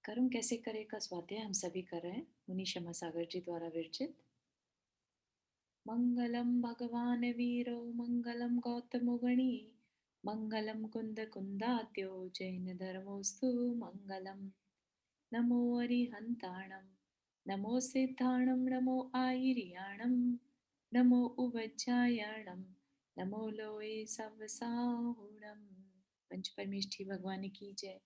कर्म कैसे करे का स्वाध्याय हम सभी कर रहे हैं। मुनि क्षमा सागर जी द्वारा विरचित। मंगलम भगवान वीरो मंगलम गौतम गणी मंगलम कुंद कुंदात्यो जैन धर्मोस्तु मंगलम। नमो अरिहंताणम नमो सिद्धाणम नमो आयर्याणम नमो उवज्जायाणम नमो लोए सवसाहुणम। पंच परमेष्ठी भगवान की जय।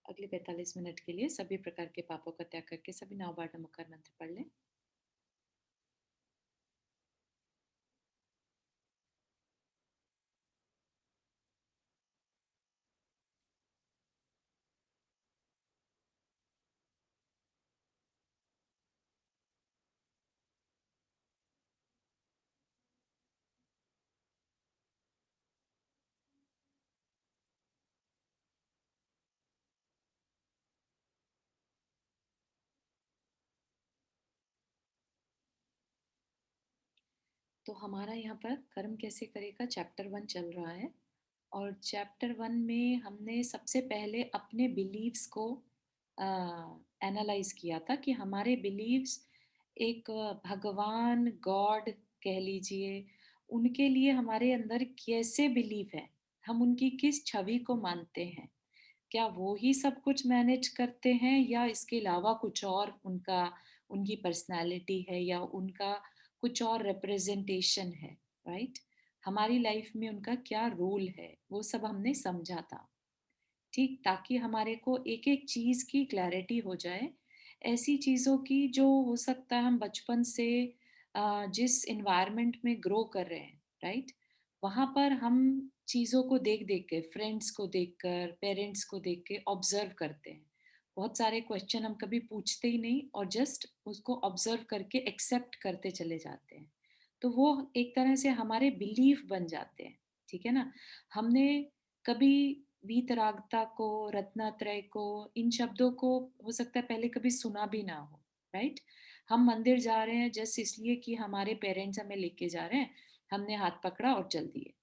अगले 45 मिनट के लिए सभी प्रकार के पापों का त्याग करके सभी 9 बार नमोकार मंत्र पढ़ लें। तो हमारा यहाँ पर कर्म कैसे करेगा चैप्टर 1 चल रहा है। और चैप्टर 1 में हमने सबसे पहले अपने बिलीव्स को एनालाइज किया था कि हमारे बिलीव्स एक भगवान गॉड कह लीजिए, उनके लिए हमारे अंदर कैसे बिलीव है, हम उनकी किस छवि को मानते हैं, क्या वो ही सब कुछ मैनेज करते हैं या इसके अलावा कुछ और उनका उनकी पर्सनालिटी है या उनका कुछ और रिप्रेजेंटेशन है। राइट। हमारी लाइफ में उनका क्या रोल है वो सब हमने समझा था। ठीक, ताकि हमारे को एक एक चीज की क्लैरिटी हो जाए। ऐसी चीजों की जो हो सकता है हम बचपन से जिस इन्वायरमेंट में ग्रो कर रहे हैं, राइट, वहां पर हम चीजों को देख देख के, फ्रेंड्स को देखकर, पेरेंट्स को देख के ऑब्जर्व करते हैं। बहुत सारे क्वेश्चन हम कभी पूछते ही नहीं और जस्ट उसको ऑब्जर्व करके एक्सेप्ट करते चले जाते हैं। तो वो एक तरह से हमारे बिलीफ बन जाते हैं। ठीक है ना। हमने कभी वीतरागता को, रत्नात्रय को, इन शब्दों को हो सकता है पहले कभी सुना भी ना हो। राइट। हम मंदिर जा रहे हैं जस्ट इसलिए कि हमारे पेरेंट्स हमें लेके जा रहे हैं, हमने हाथ पकड़ा और चल दिए,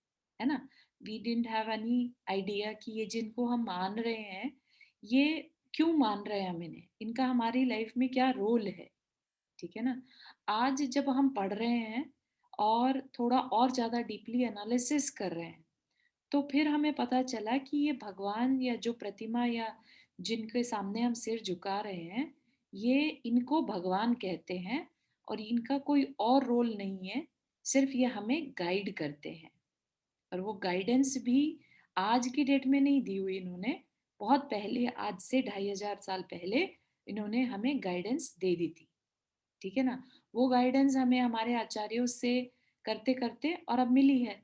है ना। We didn't have any idea कि ये जिनको हम मान रहे हैं, ये क्यों मान रहे हैं हम इन्हें, इनका हमारी लाइफ में क्या रोल है। ठीक है ना। आज जब हम पढ़ रहे हैं और थोड़ा और ज्यादा डीपली एनालिसिस कर रहे हैं, तो फिर हमें पता चला कि ये भगवान या जो प्रतिमा या जिनके सामने हम सिर झुका रहे हैं, ये इनको भगवान कहते हैं और इनका कोई और रोल नहीं है। सिर्फ ये हमें गाइड करते हैं। और वो गाइडेंस भी आज की डेट में नहीं दी हुई इन्होंने, बहुत पहले, आज से 2500 साल पहले इन्होंने हमें गाइडेंस दे दी थी। ठीक है ना। वो गाइडेंस हमें हमारे आचार्यों से करते करते और अब मिली है।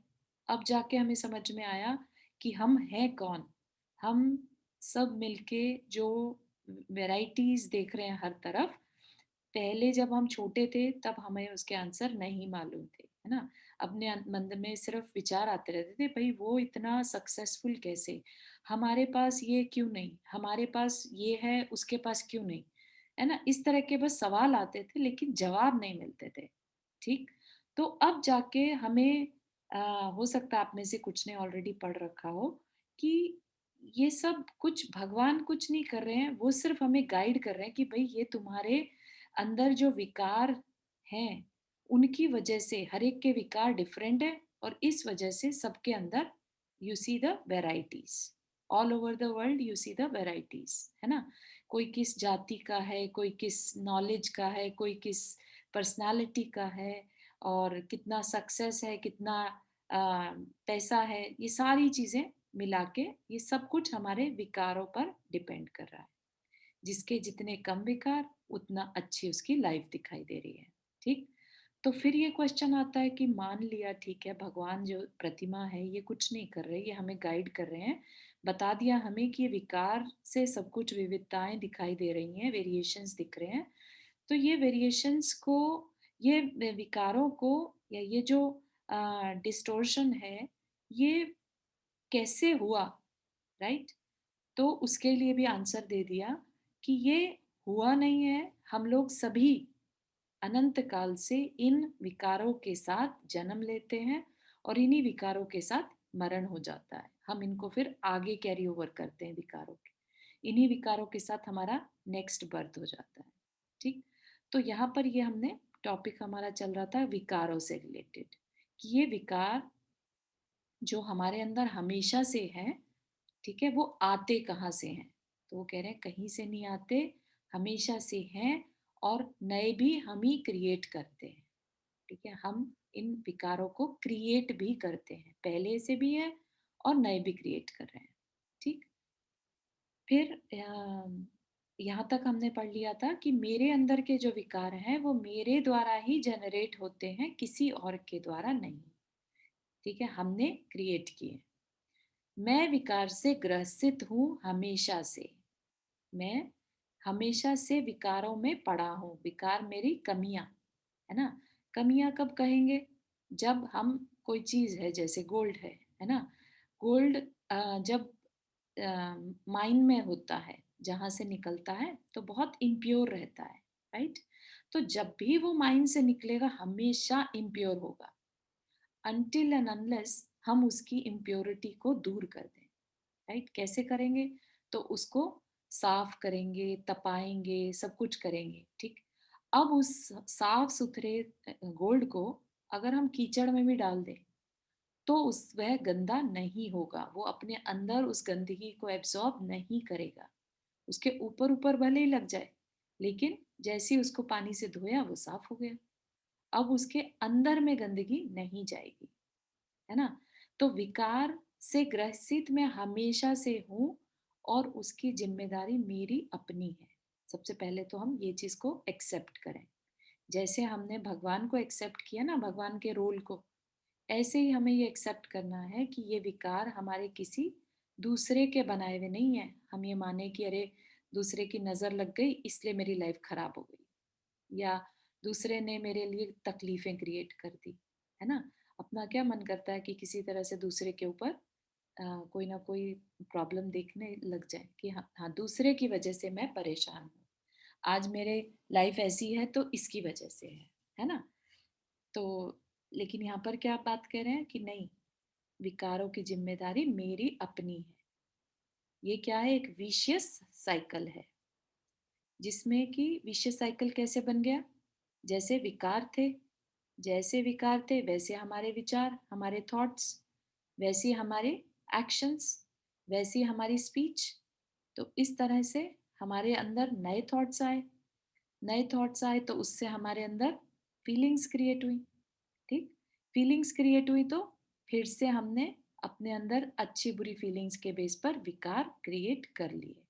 अब जाके हमें समझ में आया कि हम हैं कौन। हम सब मिलके जो वैरायटीज देख रहे हैं हर तरफ, पहले जब हम छोटे थे तब हमें उसके आंसर नहीं मालूम थे, है ना। अपने मन में सिर्फ विचार आते रहते थे, भाई वो इतना सक्सेसफुल कैसे, हमारे पास ये क्यों नहीं, हमारे पास ये है उसके पास क्यों नहीं, है ना। इस तरह के बस सवाल आते थे लेकिन जवाब नहीं मिलते थे। ठीक। तो अब जाके हमें हो सकता है आप में से कुछ ने ऑलरेडी पढ़ रखा हो कि ये सब कुछ भगवान कुछ नहीं कर रहे हैं, वो सिर्फ हमें गाइड कर रहे हैं कि भाई ये तुम्हारे अंदर जो विकार हैं, उनकी वजह से हर एक के विकार डिफरेंट है और इस वजह से सबके अंदर you see the varieties. All over the world you see the varieties, है ना। कोई किस जाति का है, कोई किस नॉलेज का है, कोई किस पर्सनालिटी का है, और कितना सक्सेस है, कितना पैसा है, ये सारी चीजें मिला के ये सब कुछ हमारे विकारों पर डिपेंड कर रहा है। जिसके जितने कम विकार उतना अच्छी उसकी लाइफ दिखाई दे रही है। ठीक। तो फिर ये क्वेश्चन आता है कि मान लिया ठीक है, भगवान जो प्रतिमा है ये कुछ नहीं कर रहे, ये हमें गाइड कर रहे हैं, बता दिया हमें कि ये विकार से सब कुछ विविधताएं दिखाई दे रही हैं, वेरिएशंस दिख रहे हैं। तो ये वेरिएशंस को, ये विकारों को, या ये जो डिस्टोर्शन है, ये कैसे हुआ। राइट। तो उसके लिए भी आंसर दे दिया कि ये हुआ नहीं है, हम लोग सभी अनंत काल से इन विकारों के साथ जन्म लेते हैं और इन्हीं विकारों के साथ मरण हो जाता है। हम इनको फिर आगे कैरी ओवर करते हैं विकारों के। इन्हीं विकारों के साथ हमारा नेक्स्ट बर्थ हो जाता है। ठीक, तो यहाँ पर ये हमने टॉपिक हमारा चल रहा था विकारों से रिलेटेड, कि ये विकार जो हमारे अंदर हमेशा से है, ठीक है, वो आते कहाँ से हैं? तो वो कह रहे हैं कहीं से नहीं आते, हमेशा से हैं, और नए भी हम ही क्रिएट करते हैं। ठीक है, हम इन विकारों को क्रिएट भी करते हैं, पहले से भी है और नए भी क्रिएट कर रहे हैं। ठीक, फिर यहाँ तक हमने पढ़ लिया था कि मेरे अंदर के जो विकार हैं वो मेरे द्वारा ही जनरेट होते हैं, किसी और के द्वारा नहीं। ठीक है, हमने क्रिएट किए। मैं विकार से ग्रसित हूँ हमेशा से। मैं हमेशा से विकारों में पड़ा हूँ। विकार मेरी कमियां, है ना। कमियां कब कहेंगे? जब हम कोई चीज है, जैसे गोल्ड है ना। गोल्ड जब माइन में होता है, जहां से निकलता है तो बहुत इम्प्योर रहता है, राइट। तो जब भी वो माइन से निकलेगा हमेशा इम्प्योर होगा, अनटिल एंड अनलेस हम उसकी इम्प्योरिटी को दूर कर दें। राइट, कैसे करेंगे? तो उसको साफ करेंगे, तपाएंगे, सब कुछ करेंगे। ठीक, अब उस साफ सुथरे गोल्ड को अगर हम कीचड़ में भी डाल दें तो उस वह गंदा नहीं होगा, वो अपने अंदर उस गंदगी को एब्जॉर्ब नहीं करेगा। उसके ऊपर ऊपर भले ही लग जाए, लेकिन जैसे ही उसको पानी से धोया वो साफ हो गया। अब उसके अंदर में गंदगी नहीं जाएगी, है ना। तो विकार से ग्रसित मैं हमेशा से हूँ, और उसकी जिम्मेदारी मेरी अपनी है। सबसे पहले तो हम ये चीज को एक्सेप्ट करें। जैसे हमने भगवान को एक्सेप्ट किया ना, भगवान के रोल को, ऐसे ही हमें ये एक्सेप्ट करना है कि ये विकार हमारे किसी दूसरे के बनाए हुए नहीं है। हम ये माने कि अरे दूसरे की नजर लग गई इसलिए मेरी लाइफ खराब हो गई, या दूसरे ने मेरे लिए तकलीफें क्रिएट कर दी, है ना। अपना क्या मन करता है कि किसी तरह से दूसरे के ऊपर कोई ना कोई प्रॉब्लम देखने लग जाए कि हाँ हाँ, दूसरे की वजह से मैं परेशान हूँ, आज मेरे लाइफ ऐसी है तो इसकी वजह से है ना। तो लेकिन यहाँ पर क्या आप बात कह रहे हैं कि नहीं, विकारों की जिम्मेदारी मेरी अपनी है। ये क्या है? एक विशियस साइकिल है, जिसमें कि विशियस साइकिल कैसे बन गया? जैसे विकार थे, जैसे विकार थे वैसे हमारे विचार, हमारे थॉट्स, वैसे हमारे एक्शंस, वैसी हमारी स्पीच। तो इस तरह से हमारे अंदर नए थॉट्स आए, नए थॉट्स आए तो उससे हमारे अंदर फीलिंग्स क्रिएट हुई। ठीक, फीलिंग्स क्रिएट हुई तो फिर से हमने अपने अंदर अच्छी बुरी फीलिंग्स के बेस पर विकार क्रिएट कर लिए।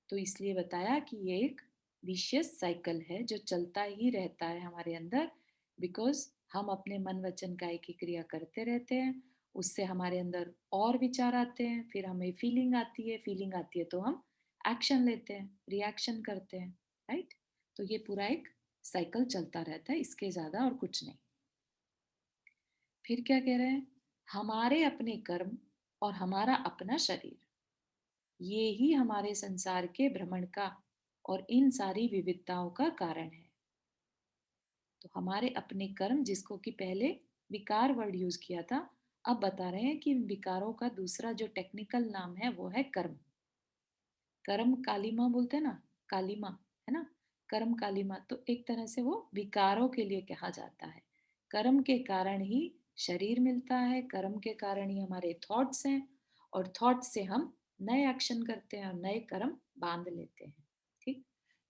तो इसलिए बताया कि ये एक विशियस साइकिल है जो चलता ही रहता है हमारे अंदर, बिकॉज हम अपने मन वचन काया की क्रिया करते रहते हैं। उससे हमारे अंदर और विचार आते हैं, फिर हमें फीलिंग आती है, फीलिंग आती है तो हम एक्शन लेते हैं, रिएक्शन करते हैं, राइट। तो ये पूरा एक साइकिल चलता रहता है, इसके ज्यादा और कुछ नहीं। फिर क्या कह रहे हैं? हमारे अपने कर्म और हमारा अपना शरीर, ये ही हमारे संसार के भ्रमण का और इन सारी विविधताओं का कारण है। तो हमारे अपने कर्म, जिसको कि पहले विकार वर्ड यूज किया था, अब बता रहे हैं कि विकारों का दूसरा जो टेक्निकल नाम है वो है कर्म। कर्म कालिमा बोलते हैं ना, कालिमा, है ना। कर्म कालिमा तो एक तरह से वो विकारों के लिए कहा जाता है। कर्म के कारण ही शरीर मिलता है, कर्म के कारण ही हमारे थॉट्स हैं, और थॉट्स से हम नए एक्शन करते हैं और नए कर्म बांध लेते हैं। ठीक,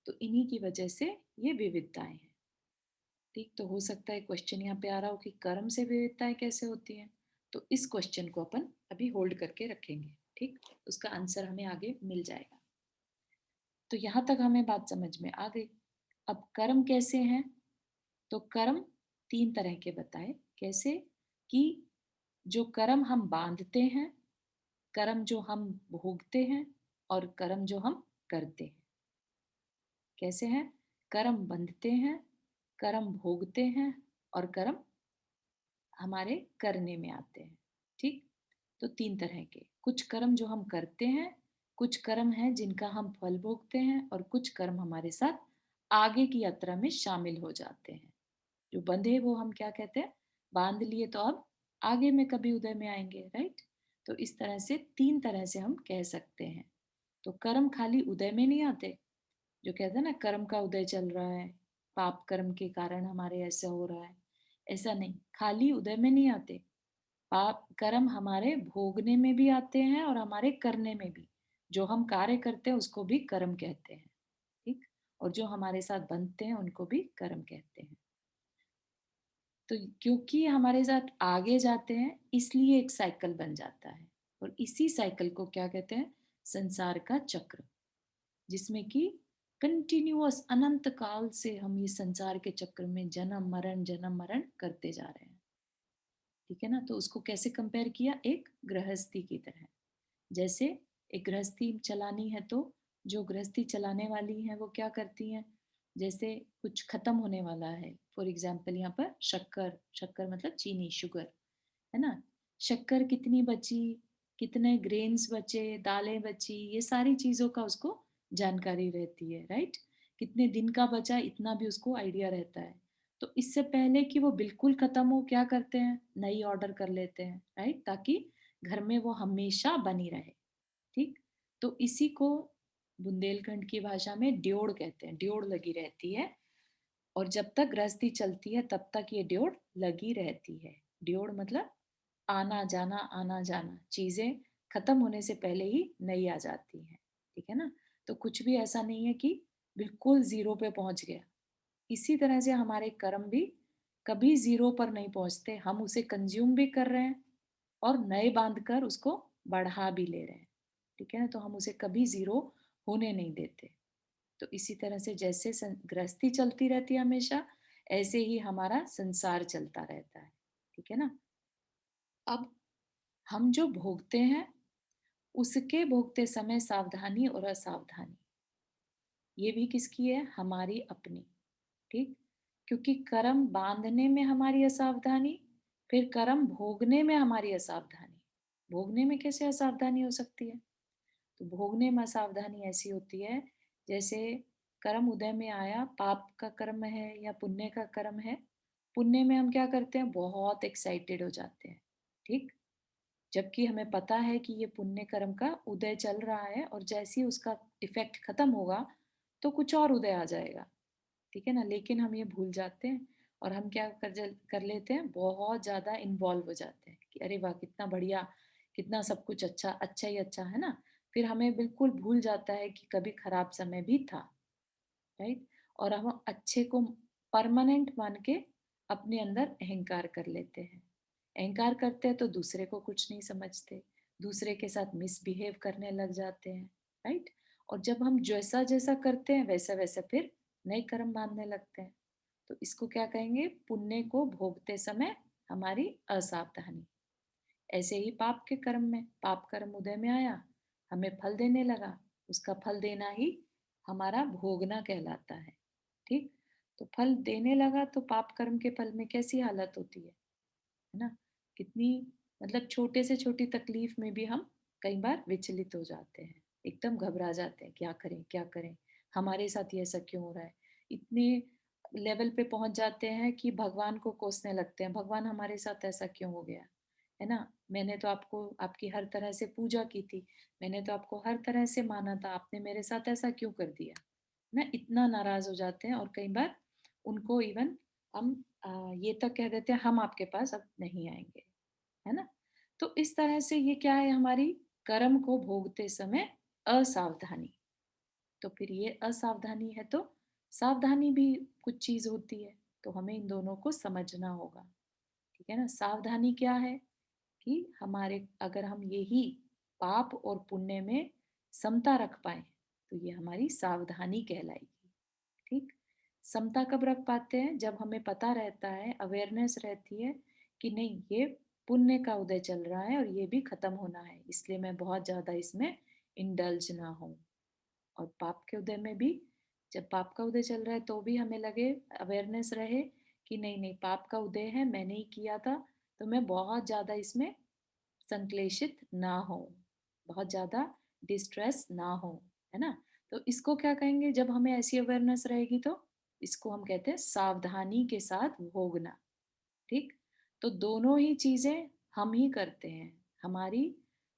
तो इन्हीं की वजह से ये विविधताएं हैं। ठीक, तो हो सकता है क्वेश्चन यहाँ पे आ रहा हो कि कर्म से विविधताएं कैसे होती हैं। तो इस क्वेश्चन को अपन अभी होल्ड करके रखेंगे। ठीक, उसका आंसर हमें आगे मिल जाएगा। तो यहाँ तक हमें बात समझ में आ गई। अब कर्म कैसे हैं? तो कर्म तीन तरह के बताए। कैसे? कि जो कर्म हम बांधते हैं, कर्म जो हम भोगते हैं, और कर्म जो हम करते हैं। कैसे हैं? कर्म बंधते हैं, कर्म भोगते हैं, और कर्म हमारे करने में आते हैं। ठीक, तो तीन तरह के कुछ कर्म जो हम करते हैं, कुछ कर्म हैं जिनका हम फल भोगते हैं, और कुछ कर्म हमारे साथ आगे की यात्रा में शामिल हो जाते हैं। जो बंधे वो हम क्या कहते हैं? बांध लिए, तो अब आगे में कभी उदय में आएंगे, राइट। तो इस तरह से तीन तरह से हम कह सकते हैं। तो कर्म खाली उदय में नहीं आते, जो कहते हैं ना कर्म का उदय चल रहा है, पाप कर्म के कारण हमारे ऐसा हो रहा है, ऐसा नहीं, खाली उदय में नहीं आते। पाप कर्म हमारे भोगने में भी आते हैं और हमारे करने में भी। जो हम कार्य करते हैं उसको भी कर्म कहते हैं, ठीक? और जो हमारे साथ बनते हैं उनको भी कर्म कहते हैं। तो क्योंकि हमारे साथ आगे जाते हैं इसलिए एक साइकिल बन जाता है, और इसी साइकिल को क्या कहते हैं? संसार का चक्र, जिसमें कि कंटिन्यूअस अनंत काल से हम ये संसार के चक्र में जन्म मरण करते जा रहे हैं। ठीक है ना? तो उसको कैसे कंपेयर किया? एक गृहस्थी की तरह। जैसे एक गृहस्थी चलानी है तो जो गृहस्थी चलाने वाली है वो क्या करती हैं? जैसे कुछ खत्म होने वाला है, फॉर एग्जाम्पल यहाँ पर शक्कर, शक्कर मतलब चीनी, शुगर, है ना? शक्कर कितनी बची, कितने ग्रेन्स बचे, दालें बची, ये सारी चीजों का उसको जानकारी रहती है, राइट? कितने दिन का बचा इतना भी उसको आइडिया रहता है। तो इससे पहले कि वो बिल्कुल खत्म हो, क्या करते हैं? नई ऑर्डर कर लेते हैं, राइट? ताकि घर में वो हमेशा बनी रहे, ठीक? तो इसी को बुंदेलखंड की भाषा में ड्योढ़ कहते हैं, ड्योढ़ लगी रहती है। और जब तक गृहस्थी चलती है तब तक ये ड्योढ़ लगी रहती है। ड्योढ़ मतलब आना जाना, चीजें खत्म होने से पहले ही नई आ जाती है, ठीक है ना? तो कुछ भी ऐसा नहीं है कि बिल्कुल जीरो पे पहुंच गया। इसी तरह से हमारे कर्म भी कभी जीरो पर नहीं पहुंचते, हम उसे कंज्यूम भी कर रहे हैं और नए बांध कर उसको बढ़ा भी ले रहे हैं, ठीक है ना? तो हम उसे कभी जीरो होने नहीं देते। तो इसी तरह से जैसे गृहस्थी चलती रहती है हमेशा, ऐसे ही हमारा संसार चलता रहता है, ठीक है ना? अब हम जो भोगते हैं उसके भोगते समय सावधानी और असावधानी, ये भी किसकी है? हमारी अपनी, ठीक? क्योंकि कर्म बांधने में हमारी असावधानी, फिर कर्म भोगने में हमारी असावधानी। भोगने में कैसे असावधानी हो सकती है? तो भोगने में असावधानी ऐसी होती है, जैसे कर्म उदय में आया, पाप का कर्म है या पुण्य का कर्म है। पुण्य में हम क्या करते हैं? बहुत एक्साइटेड हो जाते हैं, ठीक? जबकि हमें पता है कि ये पुण्य कर्म का उदय चल रहा है और जैसे ही उसका इफेक्ट खत्म होगा तो कुछ और उदय आ जाएगा, ठीक है ना? लेकिन हम ये भूल जाते हैं और हम क्या कर लेते हैं? बहुत ज्यादा इन्वॉल्व हो जाते हैं कि अरे वाह कितना बढ़िया, कितना सब कुछ अच्छा अच्छा ही अच्छा, है ना? फिर हमें बिल्कुल भूल जाता है कि कभी खराब समय भी था, राइट? और हम अच्छे को परमानेंट मान के अपने अंदर अहंकार कर लेते हैं। अहंकार करते हैं तो दूसरे को कुछ नहीं समझते, दूसरे के साथ मिसबिहेव करने लग जाते हैं, राइट? और जब हम जैसा जैसा करते हैं वैसा वैसा फिर नए कर्म बांधने लगते हैं। तो इसको क्या कहेंगे? पुण्य को भोगते समय हमारी असावधानी। ऐसे ही पाप के कर्म में, पाप कर्म उदय में आया, हमें फल देने लगा, उसका फल देना ही हमारा भोगना कहलाता है, ठीक? तो फल देने लगा तो पाप कर्म के फल में कैसी हालत होती है ना? कितनी, मतलब छोटे से छोटी तकलीफ में भी हम कई बार विचलित हो जाते हैं, एकदम घबरा जाते हैं, क्या करें क्या करें, हमारे साथ ये ऐसा क्यों हो रहा है? इतने लेवल पे पहुंच जाते हैं कि भगवान को कोसने लगते हैं, भगवान हमारे साथ ऐसा क्यों हो गया, है ना? मैंने तो आपको आपकी हर तरह से पूजा की थी, मैंने तो आपको हर तरह से माना था, आपने मेरे साथ ऐसा क्यों कर दिया? ना इतना नाराज हो जाते हैं और कई बार उनको इवन हम ये तक कह देते हैं हम आपके पास अब नहीं आएंगे, है ना? तो इस तरह से ये क्या है? हमारी कर्म को भोगते समय असावधानी। तो फिर ये असावधानी है तो सावधानी भी कुछ चीज होती है, तो हमें इन दोनों को समझना होगा, ठीक है ना? सावधानी क्या है? कि हमारे अगर हम यही पाप और पुण्य में समता रख पाए तो ये हमारी सावधानी कहलाएगी, ठीक? समता कब रख पाते हैं? जब हमें पता रहता है, अवेयरनेस रहती है कि नहीं ये पुण्य का उदय चल रहा है और ये भी खत्म होना है, इसलिए मैं बहुत ज्यादा इसमें इंडल्ज ना हूँ। और पाप के उदय में भी, जब पाप का उदय चल रहा है तो भी हमें लगे, अवेयरनेस रहे कि नहीं नहीं पाप का उदय है, मैंने ही किया था, तो मैं बहुत ज्यादा इसमें संक्लेशित ना हो, बहुत ज्यादा डिस्ट्रेस ना हो, है ना? तो इसको क्या कहेंगे? जब हमें ऐसी अवेयरनेस रहेगी तो इसको हम कहते हैं सावधानी के साथ भोगना, ठीक? तो दोनों ही चीजें हम ही करते हैं, हमारी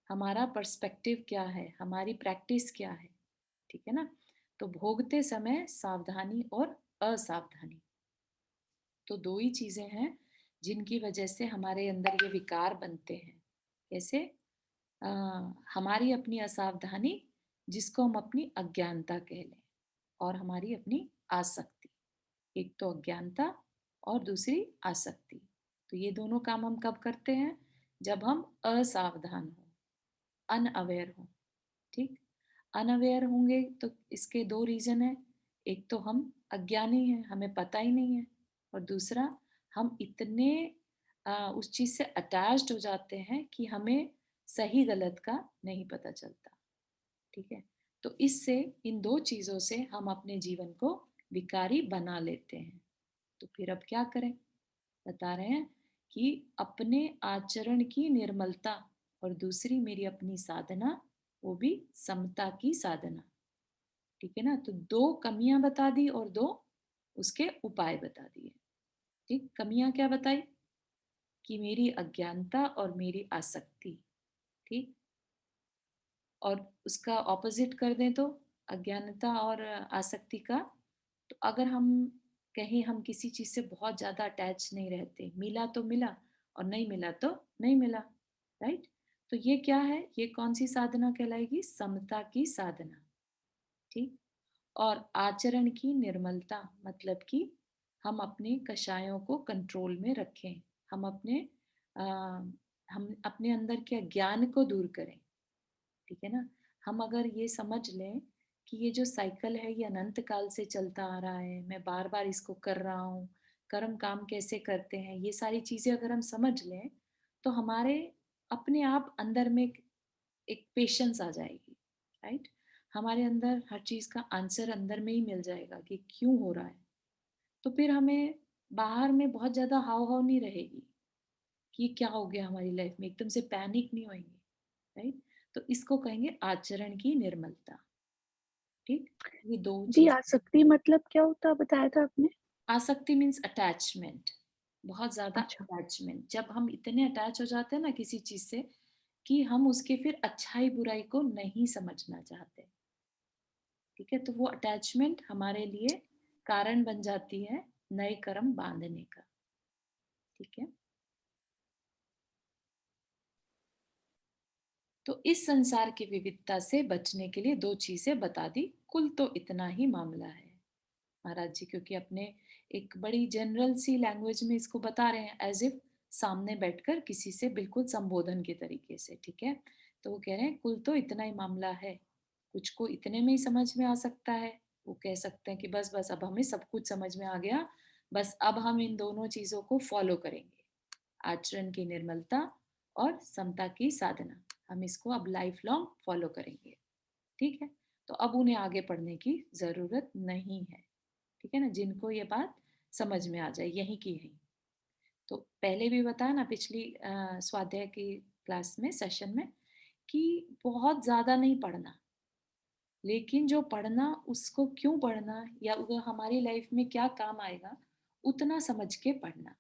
हमारा पर्सपेक्टिव क्या है, हमारी प्रैक्टिस क्या है, ठीक है ना? तो भोगते समय सावधानी और असावधानी, तो दो ही चीजें हैं जिनकी वजह से हमारे अंदर ये विकार बनते हैं। कैसे? अ, हमारी अपनी असावधानी, जिसको हम अपनी अज्ञानता कह लें, और हमारी अपनी आसक्ति। एक तो अज्ञानता और दूसरी आसक्ति। तो ये दोनों काम हम कब करते हैं? जब हम असावधान हो, अनअवेयर हो। ठीक, अनअवेयर होंगे तो इसके दो रीजन है। एक तो हम अज्ञानी हैं, हमें पता ही नहीं है, और दूसरा हम इतने उस चीज से अटैच्ड हो जाते हैं कि हमें सही गलत का नहीं पता चलता। ठीक है, तो इससे, इन दो चीजों से हम अपने जीवन को विकारी बना लेते हैं। तो फिर अब क्या करें? बता रहे हैं कि अपने आचरण की निर्मलता, और दूसरी मेरी अपनी साधना, वो भी समता की साधना। ठीक है ना? तो दो कमियां बता दी और दो उसके उपाय बता दिए। ठीक, कमियां क्या बताई? कि मेरी अज्ञानता और मेरी आसक्ति। ठीक, और उसका ऑपोजिट कर दें तो अज्ञानता और आसक्ति का, तो अगर हम कहीं हम किसी चीज से बहुत ज्यादा अटैच नहीं रहते, मिला तो मिला और नहीं मिला तो नहीं मिला, राइट? तो ये क्या है? ये कौन सी साधना कहलाएगी? समता की साधना। ठीक, और आचरण की निर्मलता, मतलब कि हम अपने कषायों को कंट्रोल में रखें, हम अपने आ, हम अपने अंदर के अज्ञान को दूर करें। ठीक है ना? हम अगर ये समझ लें कि ये जो साइकिल है ये अनंत काल से चलता आ रहा है, मैं बार बार इसको कर रहा हूँ, कर्म काम कैसे करते हैं, ये सारी चीजें अगर हम समझ लें, तो हमारे अपने आप अंदर में एक पेशेंस आ जाएगी, राइट? हमारे अंदर हर चीज का आंसर अंदर में ही मिल जाएगा कि क्यों हो रहा है। तो फिर हमें बाहर में बहुत ज्यादा हाव भाव नहीं रहेगी कि क्या हो गया हमारी लाइफ में, एकदम से पैनिक नहीं होंगे, राइट? तो इसको कहेंगे आचरण की निर्मलता। ठीक, ये दो जी, चीज। आसक्ति मतलब क्या होता है बताया था आपने? आसक्ति मीन्स अटैचमेंट, बहुत ज्यादा अच्छा। अटैचमेंट। जब हम इतने अटैच हो जाते हैं ना किसी चीज से कि हम उसके फिर अच्छाई बुराई को नहीं समझना चाहते। ठीक है, तो वो अटैचमेंट हमारे लिए कारण बन जाती है नए कर्म बांधने का। ठीक है, तो इस संसार की विविधता से बचने के लिए दो चीजें बता दी, कुल तो इतना ही मामला है महाराज जी, क्योंकि अपने एक बड़ी जनरल सी लैंग्वेज में इसको बता रहे हैं, एज इफ सामने बैठकर किसी से बिल्कुल संबोधन के तरीके से। ठीक है, तो वो कह रहे हैं कुल तो इतना ही मामला है, कुछ को इतने में ही समझ में आ सकता है। वो कह सकते हैं कि बस बस अब हमें सब कुछ समझ में आ गया, बस अब हम इन दोनों चीजों को फॉलो करेंगे, आचरण की निर्मलता और समता की साधना, हम इसको अब लाइफ लॉन्ग फॉलो करेंगे। ठीक है, तो अब उन्हें आगे पढ़ने की जरूरत नहीं है। ठीक है ना, जिनको ये बात समझ में आ जाए यहीं की यहीं। तो पहले भी बताया ना पिछली स्वाध्याय की क्लास में, सेशन में, कि बहुत ज्यादा नहीं पढ़ना, लेकिन जो पढ़ना उसको क्यों पढ़ना, या वो हमारी लाइफ में क्या काम आएगा, उतना समझ के पढ़ना।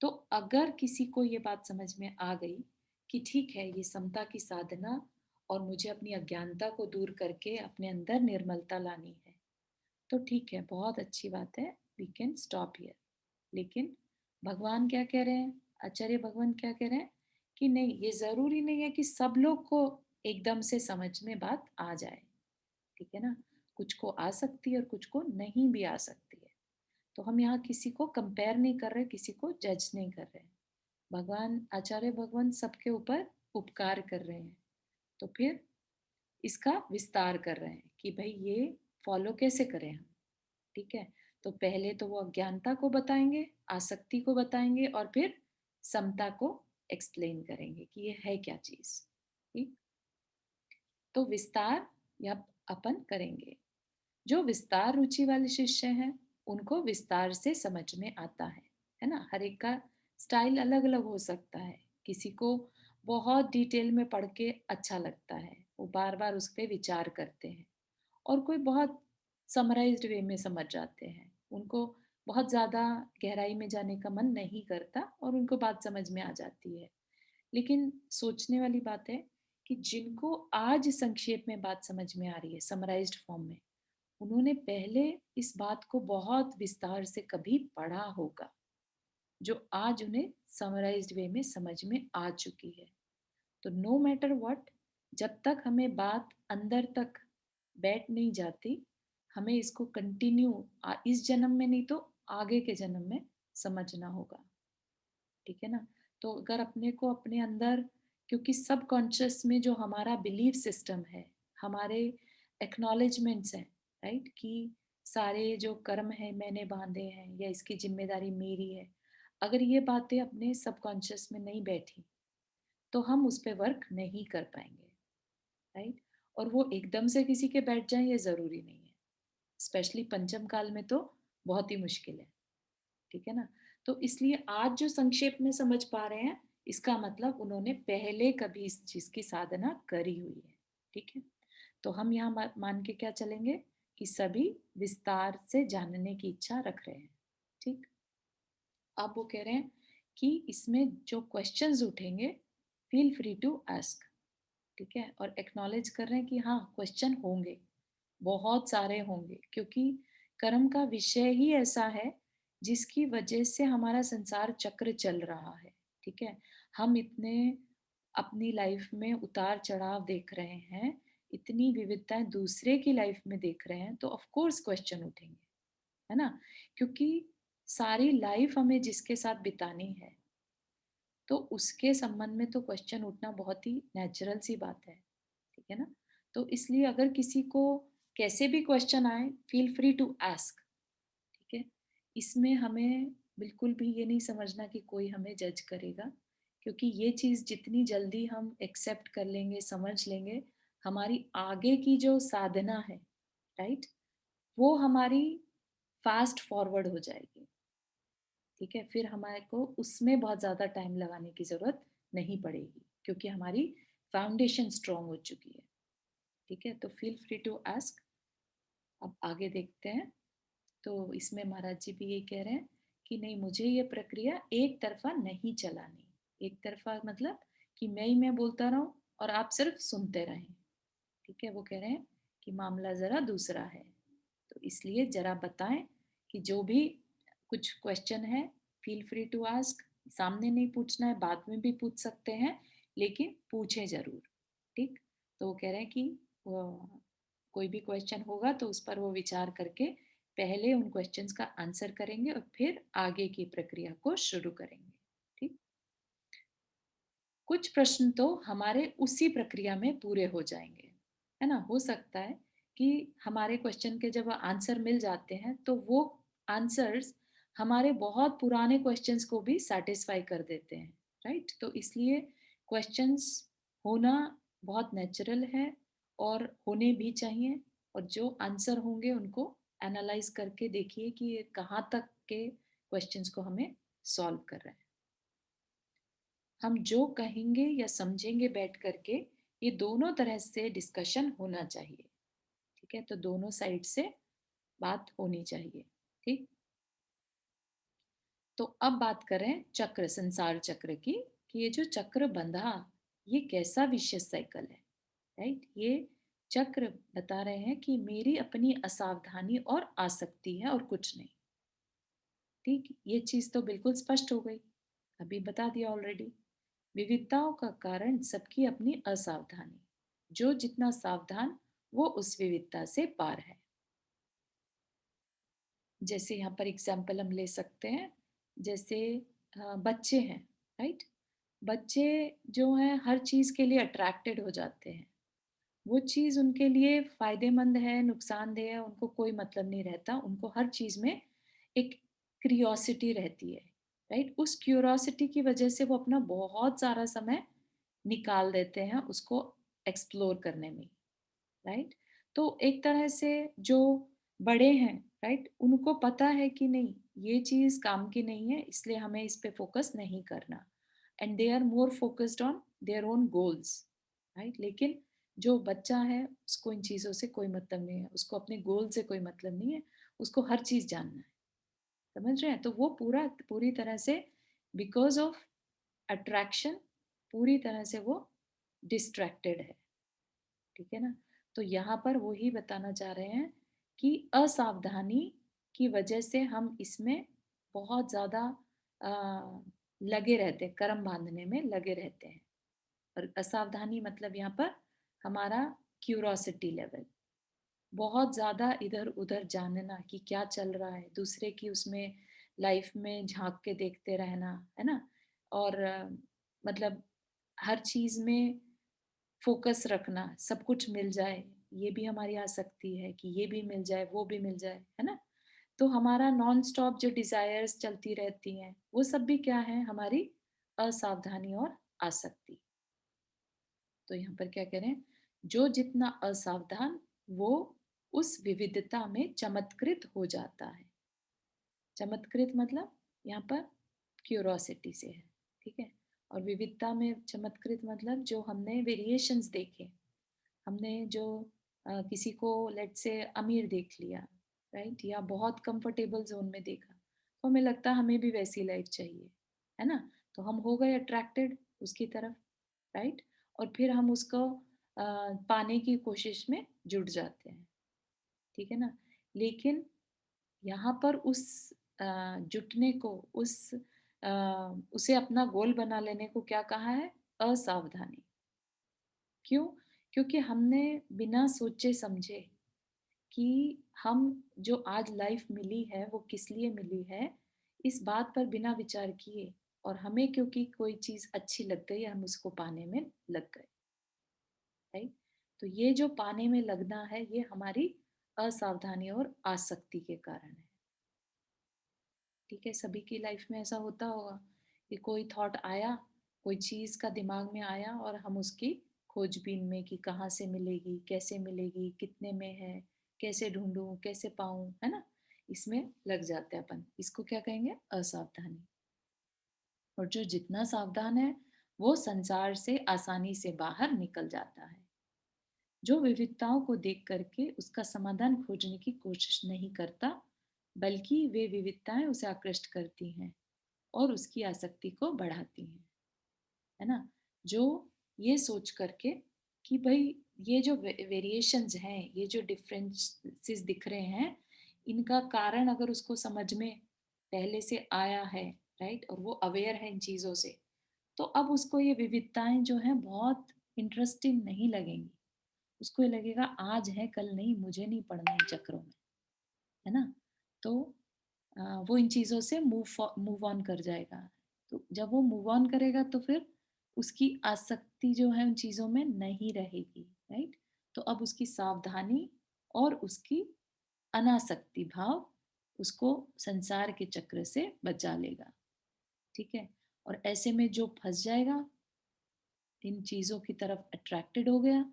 तो अगर किसी को ये बात समझ में आ गई कि ठीक है, ये समता की साधना और मुझे अपनी अज्ञानता को दूर करके अपने अंदर निर्मलता लानी है, तो ठीक है, बहुत अच्छी बात है, वी कैन स्टॉप हियर। लेकिन भगवान क्या कह रहे हैं, आचार्य भगवान क्या कह रहे हैं, कि नहीं, ये जरूरी नहीं है कि सब लोग को एकदम से समझ में बात आ जाए। ठीक है ना, कुछ को आ सकती है और कुछ को नहीं भी आ सकती है। तो हम यहाँ किसी को कंपेयर नहीं कर रहे, किसी को जज नहीं कर रहे। भगवान, आचार्य भगवान सबके ऊपर उपकार कर रहे हैं, तो फिर इसका विस्तार कर रहे हैं कि भाई ये फॉलो कैसे करें हम। ठीक है, तो पहले तो वो अज्ञानता को बताएंगे, आसक्ति को बताएंगे, और फिर समता को एक्सप्लेन करेंगे कि ये है क्या चीज। ठीक, तो विस्तार या अपन करेंगे। जो विस्तार रुचि वाले शिष्य हैं उनको विस्तार से समझ में आता है ना? हर एक का स्टाइल अलग अलग हो सकता है। किसी को बहुत डिटेल में पढ़ के अच्छा लगता है, वो बार बार उस पर विचार करते हैं, और कोई बहुत समराइज्ड वे में समझ जाते हैं, उनको बहुत ज़्यादा गहराई में जाने का मन नहीं करता और उनको बात समझ में आ जाती है। लेकिन सोचने वाली बात है कि जिनको आज संक्षेप में बात समझ में आ रही है, समराइज्ड फॉर्म में, उन्होंने पहले इस बात को बहुत विस्तार से कभी पढ़ा होगा, जो आज उन्हें समराइज्ड वे में समझ में आ चुकी है। तो नो मैटर व्हाट, जब तक हमें बात अंदर तक बैठ नहीं जाती, हमें इसको कंटिन्यू इस जन्म में नहीं तो आगे के जन्म में समझना होगा। ठीक है ना? तो अगर अपने को अपने अंदर, क्योंकि सबकॉन्शियस में जो हमारा बिलीफ सिस्टम है, हमारे एक्नॉलेजमेंट्स हैं, राइट? कि सारे जो कर्म है मैंने बांधे हैं या इसकी जिम्मेदारी मेरी है। अगर ये बातें अपने सबकॉन्शियस में नहीं बैठी, तो हम उस पे वर्क नहीं कर पाएंगे, राइट? और वो एकदम से किसी के बैठ जाए ये ज़रूरी नहीं है। स्पेशली पंचम काल में तो बहुत ही मुश्किल है। ठीक है ना? तो इसलिए आज जो संक्षेप में समझ पा रहे हैं, इसका मतलब उन्होंने पहले कभी इस चीज़ की साधना करी हुई है। ठीक है? तो हम यहाँ मान के क्या चलेंगे कि सभी विस्तार से जानने की इच्छा रख रहे हैं। ठीक? अब वो कह रहे हैं कि इसमें जो क्वेश्चंस उठेंगे, फील फ्री टू आस्क। ठीक है? और एक्नॉलेज कर रहे हैं कि हाँ, क्वेश्चन होंगे, बहुत सारे होंगे, क्योंकि कर्म का विषय ही ऐसा है जिसकी वजह से हमारा संसार चक्र चल रहा है। ठीक है? हम इतने अपनी लाइफ में उतार चढ़ाव देख रहे हैं, इतनी विविधताएं दूसरे की लाइफ में देख रहे हैं, तो ऑफ कोर्स क्वेश्चन उठेंगे, है ना? क्योंकि सारी लाइफ हमें जिसके साथ बितानी है, तो उसके संबंध में तो क्वेश्चन उठना बहुत ही नेचुरल सी बात है। ठीक है ना? तो इसलिए अगर किसी को कैसे भी क्वेश्चन आए, फील फ्री टू आस्क। ठीक है? इसमें हमें बिल्कुल भी ये नहीं समझना कि कोई हमें जज करेगा, क्योंकि ये चीज़ जितनी जल्दी हम एक्सेप्ट कर लेंगे, समझ लेंगे, हमारी आगे की जो साधना है, राइट? वो हमारी फास्ट फॉरवर्ड हो जाएगी। ठीक है? फिर हमारे को उसमें बहुत ज़्यादा टाइम लगाने की ज़रूरत नहीं पड़ेगी, क्योंकि हमारी फाउंडेशन स्ट्रांग हो चुकी है। ठीक है? तो फील फ्री टू आस्क। अब आगे देखते हैं। तो इसमें महाराज जी भी ये कह रहे हैं कि नहीं, मुझे ये प्रक्रिया एक तरफा नहीं चलानी। एक तरफा मतलब कि मैं बोलता रहूं और आप सिर्फ सुनते रहें। ठीक है? वो कह रहे हैं कि मामला जरा दूसरा है। तो इसलिए जरा बताएं कि जो भी कुछ क्वेश्चन है, फील फ्री टू आस्क। सामने नहीं पूछना है, बाद में भी पूछ सकते हैं, लेकिन पूछें जरूर। ठीक? तो वो कह रहे हैं कि वो कोई भी क्वेश्चन होगा तो उस पर वो विचार करके पहले उन क्वेश्चंस का आंसर करेंगे और फिर आगे की प्रक्रिया को शुरू करेंगे। ठीक? कुछ प्रश्न तो हमारे उसी प्रक्रिया में पूरे हो जाएंगे, है ना? हो सकता है कि हमारे क्वेश्चन के जब आंसर मिल जाते हैं तो वो आंसर्स हमारे बहुत पुराने क्वेश्चंस को भी सेटिस्फाई कर देते हैं, राइट? तो इसलिए क्वेश्चंस होना बहुत नेचुरल है और होने भी चाहिए। और जो आंसर होंगे उनको एनालाइज करके देखिए कि ये कहाँ तक के क्वेश्चंस को हमें सॉल्व कर रहे हैं। हम जो कहेंगे या समझेंगे बैठ करके, ये दोनों तरह से डिस्कशन होना चाहिए। ठीक है? तो दोनों साइड से बात होनी चाहिए। ठीक? तो अब बात करें चक्र, संसार चक्र की, कि ये जो चक्र बंधा, ये कैसा विशेष साइकिल है, राइट? ये चक्र बता रहे हैं कि मेरी अपनी असावधानी और आसक्ति है और कुछ नहीं। ठीक? ये चीज तो बिल्कुल स्पष्ट हो गई, अभी बता दिया ऑलरेडी। विविधताओं का कारण सबकी अपनी असावधानी। जो जितना सावधान, वो उस विविधता से पार है। जैसे यहाँ पर एग्जाम्पल हम ले सकते हैं, जैसे बच्चे हैं, राइट? बच्चे जो हैं हर चीज के लिए अट्रैक्टेड हो जाते हैं। वो चीज उनके लिए फायदेमंद है, नुकसानदेह है, उनको कोई मतलब नहीं रहता। उनको हर चीज में एक क्यूरियोसिटी रहती है, राइट? उस क्यूरियोसिटी की वजह से वो अपना बहुत सारा समय निकाल देते हैं उसको एक्सप्लोर करने में, राइट? तो एक तरह से जो बड़े हैं, राइट, उनको पता है कि नहीं, ये चीज काम की नहीं है, इसलिए हमें इस पे फोकस नहीं करना। And they are more focused on their own goals, right? लेकिन जो बच्चा है उसको इन चीजों से कोई मतलब नहीं है, उसको अपने गोल से कोई मतलब नहीं है, उसको हर चीज जानना है। समझ रहे हैं? तो वो पूरी तरह से बिकॉज ऑफ अट्रैक्शन, पूरी तरह से वो डिस्ट्रैक्टेड है, ठीक है ना? तो यहाँ पर वो ही बताना चाह रहे हैं कि असावधानी की वजह से हम इसमें बहुत ज़्यादा अ, लगे रहते हैं, कर्म बाँधने में लगे रहते हैं। और असावधानी मतलब यहाँ पर हमारा क्यूरोसिटी लेवल, बहुत ज़्यादा इधर-उधर जानना कि क्या चल रहा है, दूसरे की उसमें लाइफ में झाँक के देखते रहना, है ना? और मतलब हर चीज़ में फ़ोकस रखना, सब कुछ मिल जाए, ये भी हमारी आसक्ति है कि ये भी मिल जाए, वो भी मिल जाए, है ना? तो हमारा नॉन स्टॉप जो डिज़ायर्स चलती रहती हैं, वो सब भी क्या है? हमारी असावधानी और आसक्ति। तो यहाँ पर क्या कह रहे हैं? जो जितना असावधान, वो उस विविधता में चमत्कृत हो जाता है। चमत्कृत मतलब यहाँ पर क्यूरोसिटी से है, ठीक है? और विविधता में चमत्कृत मतलब जो हमने वेरिएशंस देखे, हमने जो किसी को लेट्स से अमीर देख लिया, राइट? या बहुत कंफर्टेबल ज़ोन में देखा, तो हमें लगता है हमें भी वैसी लाइफ चाहिए, है ना? तो हम हो गए अट्रैक्टेड उसकी तरफ, राइट? और फिर हम उसको पाने की कोशिश में जुट जाते हैं, ठीक है ना? लेकिन यहाँ पर उस जुटने को, उसे अपना गोल बना लेने को क्या कहा है? असावधानी। क्यों? क्योंकि हमने बिना सोचे समझे कि हम जो आज लाइफ मिली है वो किस लिए मिली है, इस बात पर बिना विचार किए और हमें क्योंकि कोई चीज़ अच्छी लग गई, हम उसको पाने में लग गए, राइट? तो ये जो पाने में लगना है, ये हमारी असावधानी और आसक्ति के कारण है। ठीक है, सभी की लाइफ में ऐसा होता होगा कि कोई थॉट आया, कोई चीज़ का दिमाग में आया और हम उसकी खोजबीन में कि कहाँ से मिलेगी, कैसे मिलेगी, कितने में है, कैसे ढूँढूँ, कैसे पाऊँ, है ना? इसमें लग जाते हैं अपन। इसको क्या कहेंगे? असावधानी। और जो जितना सावधान है, वो संसार से आसानी से बाहर निकल जाता है। जो विविधताओं को देख करके उसका समाधान खोजने की कोशिश नहीं करता, बल्कि वे विविधताएं उसे आकृष्ट करती हैं और उसकी आसक्ति को बढ़ाती हैं, है ना? जो ये सोच करके कि भाई ये जो वेरिएशंस हैं, ये जो डिफरेंसेस दिख रहे हैं, इनका कारण अगर उसको समझ में पहले से आया है, राइट? और वो अवेयर है इन चीज़ों से, तो अब उसको ये विविधताएं जो हैं बहुत इंटरेस्टिंग नहीं लगेंगी। उसको ये लगेगा आज है कल नहीं, मुझे नहीं पड़ना इन चक्करों में, है ना? तो वो इन चीज़ों से मूव ऑन कर जाएगा। तो जब वो मूव ऑन करेगा तो फिर उसकी आसक्ति जो है उन चीज़ों में नहीं रहेगी, राइट? तो अब उसकी सावधानी और उसकी अनासक्ति भाव उसको संसार के चक्र से बचा लेगा, ठीक है? और ऐसे में जो फंस जाएगा, इन चीज़ों की तरफ अट्रैक्टेड हो गया,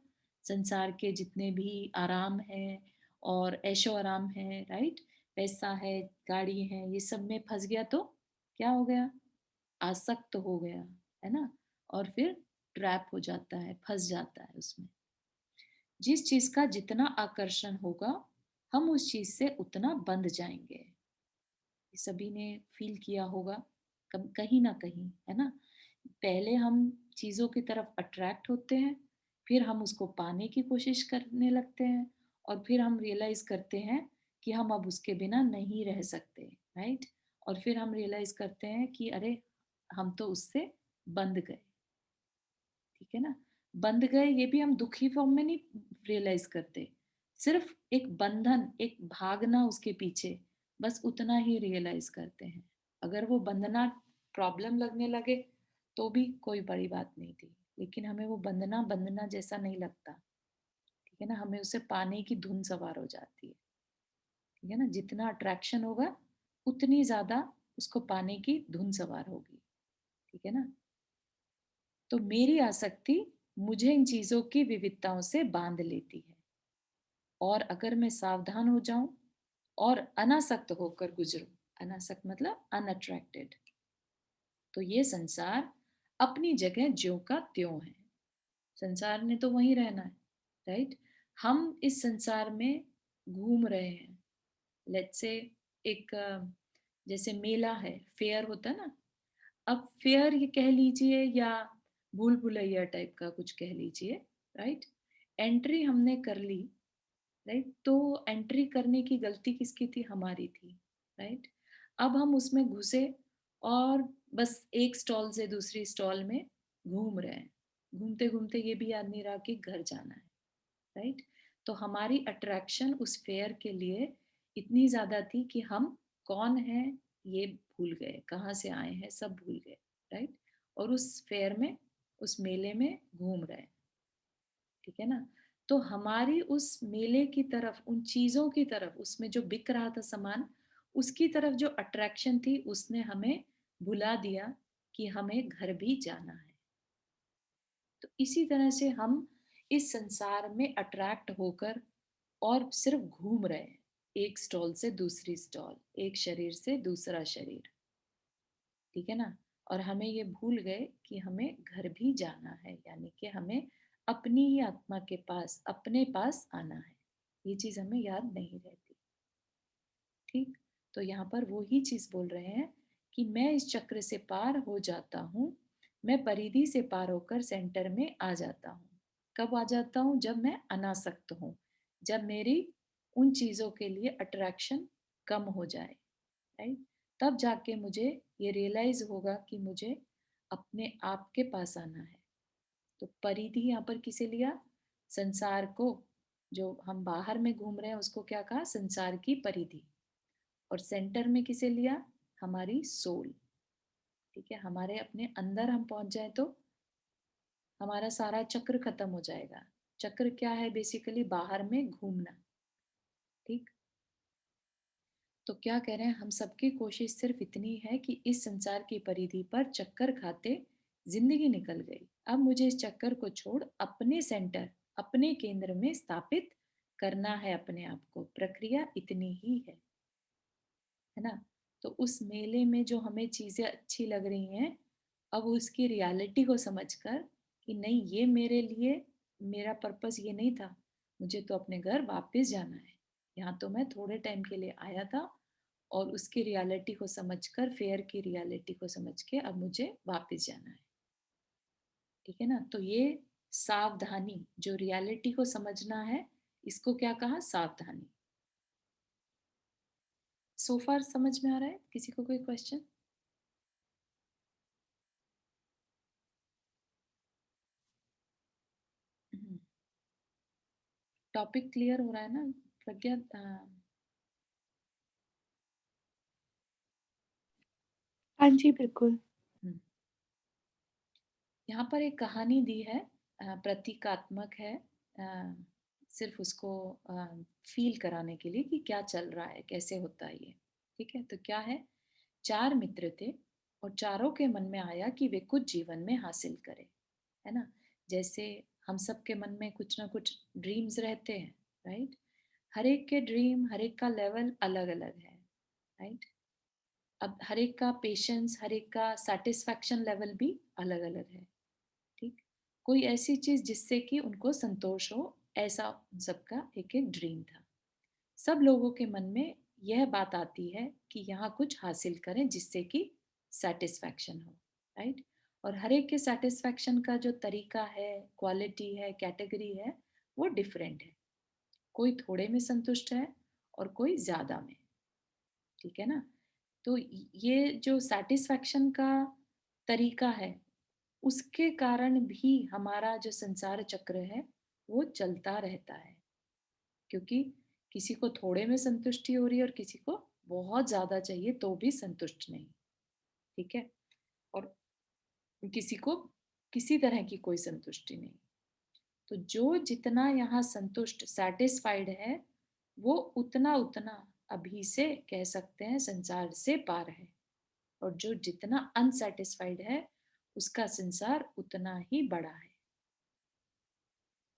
संसार के जितने भी आराम हैं और ऐशो आराम है, राइट? पैसा है, गाड़ी है, ये सब में फंस गया तो क्या हो गया? आसक्त हो गया, है ना? और फिर ट्रैप हो जाता है, फंस जाता है उसमें। जिस चीज़ का जितना आकर्षण होगा, हम उस चीज़ से उतना बंध जाएंगे। ये सभी ने फील किया होगा कहीं ना कहीं, है ना? पहले हम चीज़ों की तरफ अट्रैक्ट होते हैं, फिर हम उसको पाने की कोशिश करने लगते हैं और फिर हम रियलाइज़ करते हैं कि हम अब उसके बिना नहीं रह सकते, राइट? और फिर हम रियलाइज़ करते हैं कि अरे हम तो उससे बंध गए, ठीक है ना? बंध गए, ये भी हम दुखी फॉर्म में नहीं रियलाइज़ करते, सिर्फ एक बंधन, एक भागना उसके पीछे, बस उतना ही रियलाइज़ करते हैं। अगर वो बंधना प्रॉब्लम लगने लगे तो भी कोई बड़ी बात नहीं थी, लेकिन हमें वो बंधना बंधना जैसा नहीं लगता, ठीक है ना? हमें उसे पाने की धुन सवार हो जाती है, ठीक है ना? जितना अट्रैक्शन होगा उतनी ज़्यादा उसको पाने की धुन सवार होगी, ठीक है ना? तो मेरी आसक्ति मुझे इन चीज़ों की विविधताओं से बांध लेती है और अगर मैं सावधान हो जाऊं और अनासक्त होकर गुजरूं, अनासक्त मतलब अनअट्रैक्टेड, तो ये संसार अपनी जगह ज्यों का त्यों है। संसार ने तो वहीं रहना है, राइट? हम इस संसार में घूम रहे हैं। लेट्स से एक जैसे मेला है, फेयर होता है ना? अब फेयर ये कह लीजिए या भूल भुलैया टाइप का कुछ कह लीजिए, राइट? एंट्री हमने कर ली, राइट? तो एंट्री करने की गलती किसकी थी? हमारी थी, राइट? अब हम उसमें घुसे और बस एक स्टॉल से दूसरी स्टॉल में घूम रहे हैं। घूमते-घूमते ये भी याद नहीं रहा कि घर जाना है, राइट? तो हमारी अट्रैक्शन उस फेयर के लिए इतनी ज़्यादा थी कि हम कौन हैं ये भूल गए, कहाँ से आए हैं सब भूल गए, राइट? और उस फेयर में, उस मेले में घूम रहे हैं, ठीक है ना? तो हमारी उस मेले की तरफ, उन चीज़ों की तरफ, उसमें जो बिक रहा था सामान, उसकी तरफ जो अट्रैक्शन थी, उसने हमें भुला दिया कि हमें घर भी जाना है। तो इसी तरह से हम इस संसार में अट्रैक्ट होकर और सिर्फ घूम रहे हैं, एक स्टॉल से दूसरी स्टॉल, एक शरीर से दूसरा शरीर, ठीक है ना? और हमें ये भूल गए कि हमें घर भी जाना है, यानी कि हमें अपनी ही आत्मा के पास, अपने पास आना है। ये चीज़ हमें याद नहीं रहती, ठीक? तो यहाँ पर वो ही चीज़ बोल रहे हैं कि मैं इस चक्र से पार हो जाता हूँ, मैं परिधि से पार होकर सेंटर में आ जाता हूँ। कब आ जाता हूँ? जब मैं अनासक्त हूँ, जब मेरी उन चीज़ों के लिए अट्रैक्शन कम हो जाए, राइट? तब जाके मुझे ये रियलाइज़ होगा कि मुझे अपने आप के पास आना है। तो परिधि यहाँ पर किसे लिया? संसार को, जो हम बाहर में घूम रहे हैं उसको क्या कहा? संसार की परिधि। और सेंटर में किसे लिया? हमारी सोल, ठीक है? हमारे अपने अंदर हम पहुंच जाए तो हमारा सारा चक्र खत्म हो जाएगा। चक्र क्या है? बेसिकली बाहर में घूमना, ठीक? तो क्या कह रहे हैं? हम सबकी कोशिश सिर्फ इतनी है कि इस संसार की परिधि पर चक्कर खाते जिंदगी निकल गई। अब मुझे इस चक्कर को छोड़ अपने सेंटर, अपने केंद्र में स्थापित करना है अपने आप को। प्रक्रिया इतनी ही है ना? तो उस मेले में जो हमें चीज़ें अच्छी लग रही हैं, अब उसकी रियलिटी को समझकर कि नहीं, ये मेरे लिए, मेरा पर्पस ये नहीं था। मुझे तो अपने घर वापस जाना है। यहाँ तो मैं थोड़े टाइम के लिए आया था और उसकी रियलिटी को समझकर, फेयर की रियलिटी को समझ के अब मुझे वापस जाना है। ठीक है ना? तो ये सावधानी, जो रियलिटी को समझना है, इसको क्या कहा? सावधानी। सो फार समझ में आ रहा है? किसी को कोई क्वेश्चन? टॉपिक क्लियर हो रहा है ना प्रज्ञा? हाँ जी, बिल्कुल। हम्म, यहाँ पर एक कहानी दी है, प्रतीकात्मक है, सिर्फ उसको फील कराने के लिए कि क्या चल रहा है, कैसे होता है ये। ठीक है, तो क्या है? चार मित्र थे और चारों के मन में आया कि वे कुछ जीवन में हासिल करें, है ना? जैसे हम सब के मन में कुछ ना कुछ ड्रीम्स रहते हैं, राइट? हर एक के ड्रीम, हर एक का लेवल अलग अलग है, राइट? अब हर एक का पेशेंस, हर एक का सेटिस्फैक्शन लेवल भी अलग अलग है, ठीक? कोई ऐसी चीज जिससे कि उनको संतोष हो, ऐसा उन सबका एक एक ड्रीम था। सब लोगों के मन में यह बात आती है कि यहाँ कुछ हासिल करें जिससे कि सेटिस्फैक्शन हो, राइट? और हर एक के सेटिस्फैक्शन का जो तरीका है, क्वालिटी है, कैटेगरी है, वो डिफरेंट है। कोई थोड़े में संतुष्ट है और कोई ज्यादा में, ठीक है ना? तो ये जो सेटिस्फैक्शन का तरीका है, उसके कारण भी हमारा जो संसार चक्र है वो चलता रहता है, क्योंकि किसी को थोड़े में संतुष्टि हो रही है और किसी को बहुत ज्यादा चाहिए तो भी संतुष्ट नहीं, ठीक है? और किसी को किसी तरह की कोई संतुष्टि नहीं। तो जो जितना यहाँ संतुष्ट, सेटिस्फाइड है, वो उतना उतना अभी से कह सकते हैं संसार से पार है। और जो जितना अनसेटिस्फाइड है, उसका संसार उतना ही बड़ा है।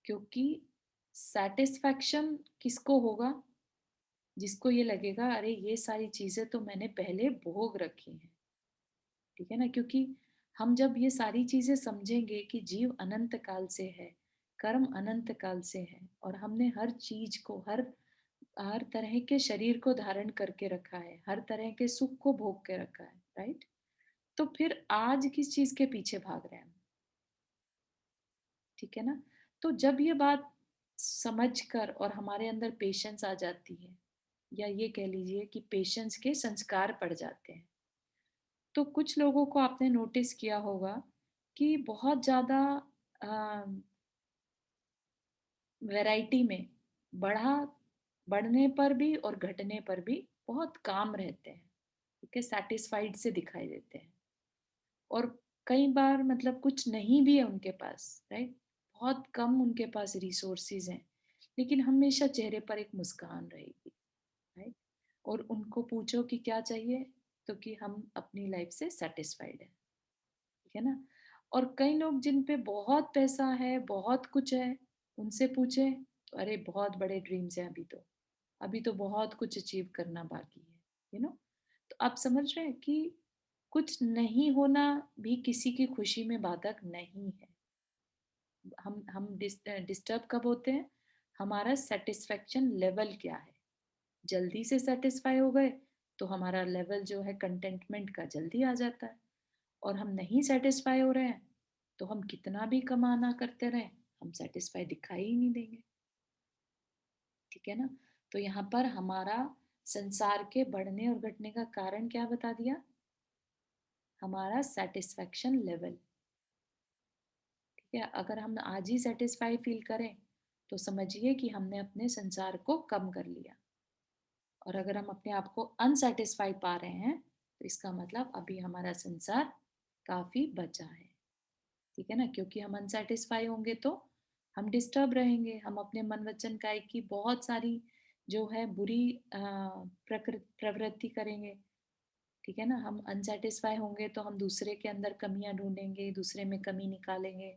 क्योंकि सेटिस्फैक्शन किसको होगा? जिसको ये लगेगा अरे ये सारी चीजें तो मैंने पहले भोग रखी हैं, ठीक है ना? क्योंकि हम जब ये सारी चीजें समझेंगे कि जीव अनंत काल से है, कर्म अनंत काल से है, और हमने हर चीज को, हर हर तरह के शरीर को धारण करके रखा है, हर तरह के सुख को भोग के रखा है, राइट? तो फिर आज किस चीज के पीछे भाग रहे हैं हम? ठीक है ना? तो जब ये बात समझकर और हमारे अंदर पेशेंस आ जाती है, या ये कह लीजिए कि पेशेंस के संस्कार पड़ जाते हैं, तो कुछ लोगों को आपने नोटिस किया होगा कि बहुत ज़्यादा अ, वैरायटी में बढ़ा बढ़ने पर भी और घटने पर भी बहुत काम रहते हैं, ठीक है? सैटिस्फाइड से दिखाई देते हैं। और कई बार मतलब कुछ नहीं भी है उनके पास, राइट? बहुत कम उनके पास रिसोर्सेज हैं, लेकिन हमेशा चेहरे पर एक मुस्कान रहेगी, राइट? और उनको पूछो कि क्या चाहिए, तो कि हम अपनी लाइफ से सैटिस्फाइड हैं, ठीक है ना? और कई लोग जिन पे बहुत पैसा है, बहुत कुछ है, उनसे पूछें, तो अरे बहुत बड़े ड्रीम्स हैं अभी तो बहुत कुछ अचीव करना बाकी है, यू नो? तो आप समझ रहे हैं कि कुछ नहीं होना भी किसी की खुशी में बाधक नहीं है। हम डिस्टर्ब कब होते हैं? हमारा सैटिस्फैक्शन लेवल क्या है? जल्दी से सैटिस्फाई हो गए, तो हमारा लेवल जो है कंटेंटमेंट का जल्दी आ जाता है। और हम नहीं सैटिस्फाई हो रहे हैं, तो हम कितना भी कमाना करते रहें, हम सैटिस्फाई दिखाई ही नहीं देंगे, ठीक है ना? तो यहाँ पर हमारा संसार के बढ़ने और घटने का कारण क्या बता दिया? हमारा सैटिस्फैक्शन लेवल, ठीक है? अगर हम आज ही सैटिस्फाई फील करें, तो समझिए कि हमने अपने संसार को कम कर लिया। और अगर हम अपने आप को अनसैटिस्फाई पा रहे हैं, तो इसका मतलब अभी हमारा संसार काफी बचा है, ठीक है ना? क्योंकि हम अनसैटिस्फाई होंगे तो हम डिस्टर्ब रहेंगे, हम अपने मन वचन काया की बहुत सारी जो है बुरी प्रवृत्ति करेंगे, ठीक है ना? हम अनसैटिस्फाई होंगे तो हम दूसरे के अंदर कमियां ढूंढेंगे, दूसरे में कमी निकालेंगे,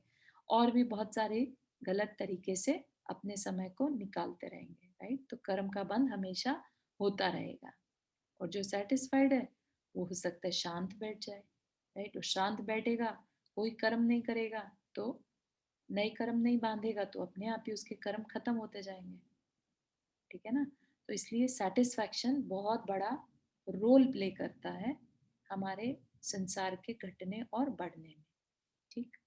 और भी बहुत सारे गलत तरीके से अपने समय को निकालते रहेंगे, राइट? तो कर्म का बंध हमेशा होता रहेगा। और जो सैटिस्फाइड है, वो हो सकता है शांत बैठ जाए, राइट? और शांत बैठेगा, कोई कर्म नहीं करेगा, तो नए कर्म नहीं बांधेगा, तो अपने आप ही उसके कर्म खत्म होते जाएंगे, ठीक है ना? तो इसलिए सैटिस्फैक्शन बहुत बड़ा रोल प्ले करता है हमारे संसार के घटने और बढ़ने में, ठीक?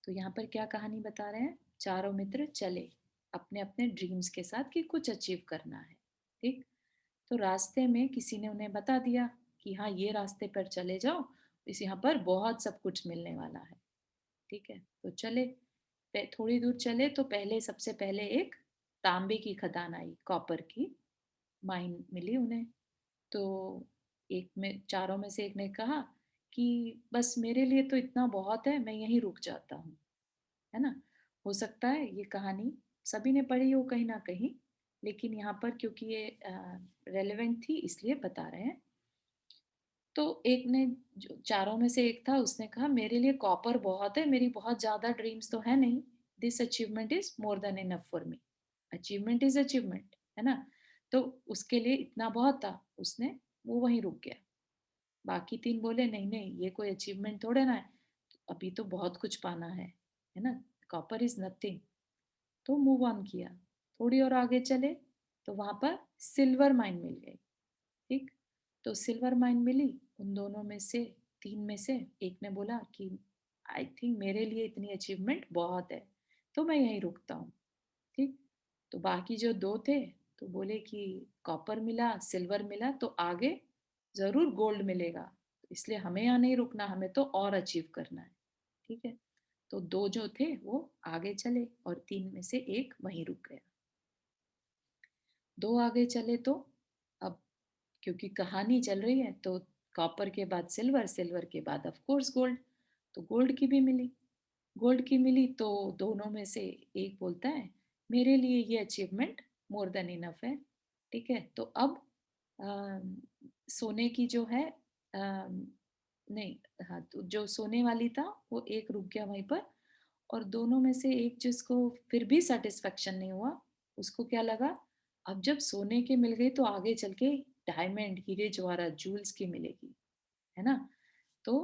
तो यहाँ पर क्या कहानी बता रहे हैं? चारों मित्र चले अपने अपने ड्रीम्स के साथ कि कुछ अचीव करना है, ठीक? तो रास्ते में किसी ने उन्हें बता दिया कि हाँ, ये रास्ते पर चले जाओ, इस यहाँ पर बहुत सब कुछ मिलने वाला है, ठीक है? तो चले, थोड़ी दूर चले तो पहले सबसे पहले एक तांबे की खदान आई, कॉपर की माइन मिली उन्हें। तो एक में, चारों में से एक ने कहा कि बस मेरे लिए तो इतना बहुत है, मैं यहीं रुक जाता हूँ, है ना? हो सकता है ये कहानी सभी ने पढ़ी हो कहीं ना कहीं, लेकिन यहाँ पर क्योंकि ये रेलेवेंट थी इसलिए बता रहे हैं। तो एक ने, जो चारों में से एक था, उसने कहा मेरे लिए कॉपर बहुत है, मेरी बहुत ज्यादा ड्रीम्स तो है नहीं, this achievement is more than enough for me. Achievement is achievement, है ना? तो उसके लिए इतना बहुत था, उसने, वो वहीं रुक गया। बाकी तीन बोले नहीं नहीं, ये कोई अचीवमेंट थोड़े ना है, अभी तो बहुत कुछ पाना है ना? Copper is nothing. तो मूव ऑन किया, थोड़ी और आगे चले, तो वहां पर सिल्वर माइन मिल गई, ठीक? तो सिल्वर माइन मिली, उन दोनों में से, तीन में से एक ने बोला कि आई थिंक मेरे लिए इतनी अचीवमेंट बहुत है, तो मैं यहीं रुकता हूँ, ठीक? तो बाकी जो दो थे, तो बोले कि कॉपर मिला, सिल्वर मिला, तो आगे जरूर गोल्ड मिलेगा, इसलिए हमें यहाँ नहीं रुकना, हमें तो और अचीव करना है, ठीक है? तो दो जो थे वो आगे चले और तीन में से एक वहीं रुक गया। दो आगे चले तो अब, क्योंकि कहानी चल रही है, तो कॉपर के बाद सिल्वर, सिल्वर के बाद ऑफ कोर्स गोल्ड, तो गोल्ड की भी मिली। गोल्ड की मिली तो दोनों में से एक बोलता है मेरे लिए ये अचीवमेंट मोर देन इनफ है, ठीक है? तो अब अम, सोने की जो है, नहीं, हाँ, तो जो सोने वाली था वो एक रुक गया वहीं पर, और दोनों में से एक जिसको फिर भी सेटिस्फेक्शन नहीं हुआ, उसको क्या लगा, अब जब सोने के मिल गई तो आगे चल के डायमंड, हीरे जवाहरात, जूल्स की मिलेगी, है ना? तो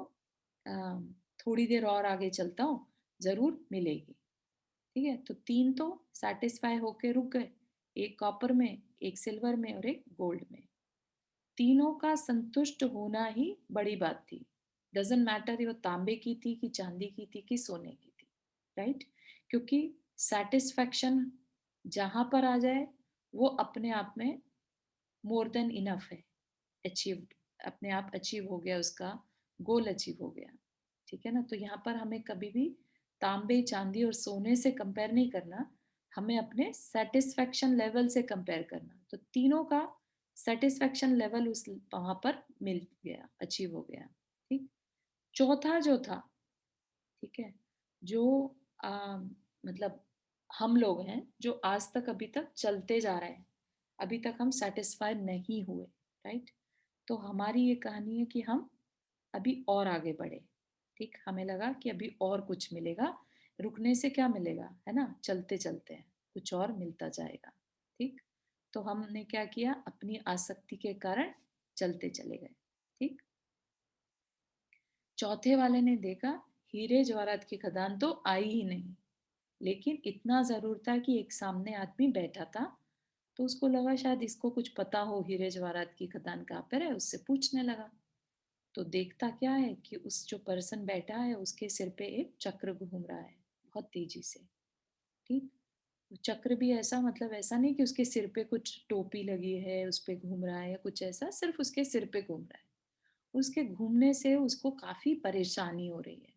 अम, थोड़ी देर और आगे चलता हूँ, जरूर मिलेगी, ठीक है? तो तीन तो सेटिस्फाई होके रुक गए, एक कॉपर में, एक सिल्वर में और एक गोल्ड में। तीनों का संतुष्ट होना ही बड़ी बात थी। डजंट मैटर वो तांबे की थी कि चांदी की थी कि सोने की थी, राइट? क्योंकि सैटिस्फैक्शन जहाँ पर आ जाए, वो अपने आप में मोर देन इनफ है, अचीव्ड, अपने आप अचीव हो गया, उसका गोल अचीव हो गया। ठीक है ना? तो यहाँ पर हमें कभी भी तांबे, चांदी और सोने से कंपेयर नहीं करना, हमें अपने सैटिस्फैक्शन लेवल से कंपेयर करना। तो तीनों का सैटिस्फैक्शन लेवल उस वहाँ पर मिल गया, अचीव हो गया। ठीक? चौथा जो था, ठीक है, जो आ, मतलब हम लोग हैं जो आज तक अभी तक चलते जा रहे हैं, अभी तक हम सेटिस्फाइड नहीं हुए, राइट? तो हमारी ये कहानी है कि हम अभी और आगे बढ़े। ठीक, हमें लगा कि अभी और कुछ मिलेगा, रुकने से क्या मिलेगा, है ना? चलते चलते हैं कुछ और मिलता जाएगा। ठीक, तो हमने क्या किया, अपनी आसक्ति के कारण चलते चले गए। ठीक, चौथे वाले ने देखा हीरे जवाहरात की खदान तो आई ही नहीं, लेकिन इतना जरूर था कि एक सामने आदमी बैठा था, तो उसको लगा शायद इसको कुछ पता हो हीरे जवाहरात की खदान कहाँ पर है, उससे पूछने लगा। तो देखता क्या है कि उस जो पर्सन बैठा है उसके सिर पे एक चक्र घूम रहा है बहुत तेजी से। ठीक, वो चक्र भी ऐसा, मतलब ऐसा नहीं कि उसके सिर पे कुछ टोपी लगी है उस पे घूम रहा है या कुछ ऐसा, सिर्फ उसके सिर पे घूम रहा है। उसके घूमने से उसको काफी परेशानी हो रही है,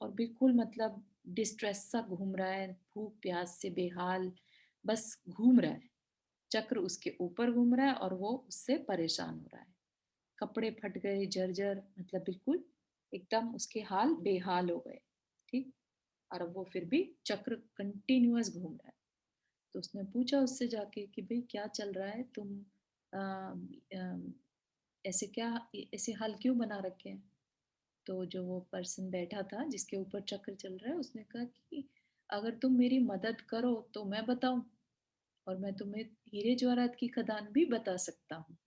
और बिल्कुल मतलब डिस्ट्रेस सा घूम रहा है, भूख प्यास से बेहाल, बस घूम रहा है। चक्र उसके ऊपर घूम रहा है और वो उससे परेशान हो रहा है। कपड़े फट गए, जर्जर, मतलब बिल्कुल एकदम उसके हाल बेहाल हो गए। ठीक, और अब वो फिर भी चक्र कंटिन्यूअस घूम रहा है। तो उसने पूछा उससे जाके कि भाई क्या चल रहा है, तुम ऐसे क्या, ऐसे हाल क्यों बना रखे हैं? तो जो वो पर्सन बैठा था जिसके ऊपर चक्र चल रहा है, उसने कहा कि अगर तुम मेरी मदद करो तो मैं बताऊं, और मैं तुम्हें हीरे जवाहरात की खदान भी बता सकता हूँ,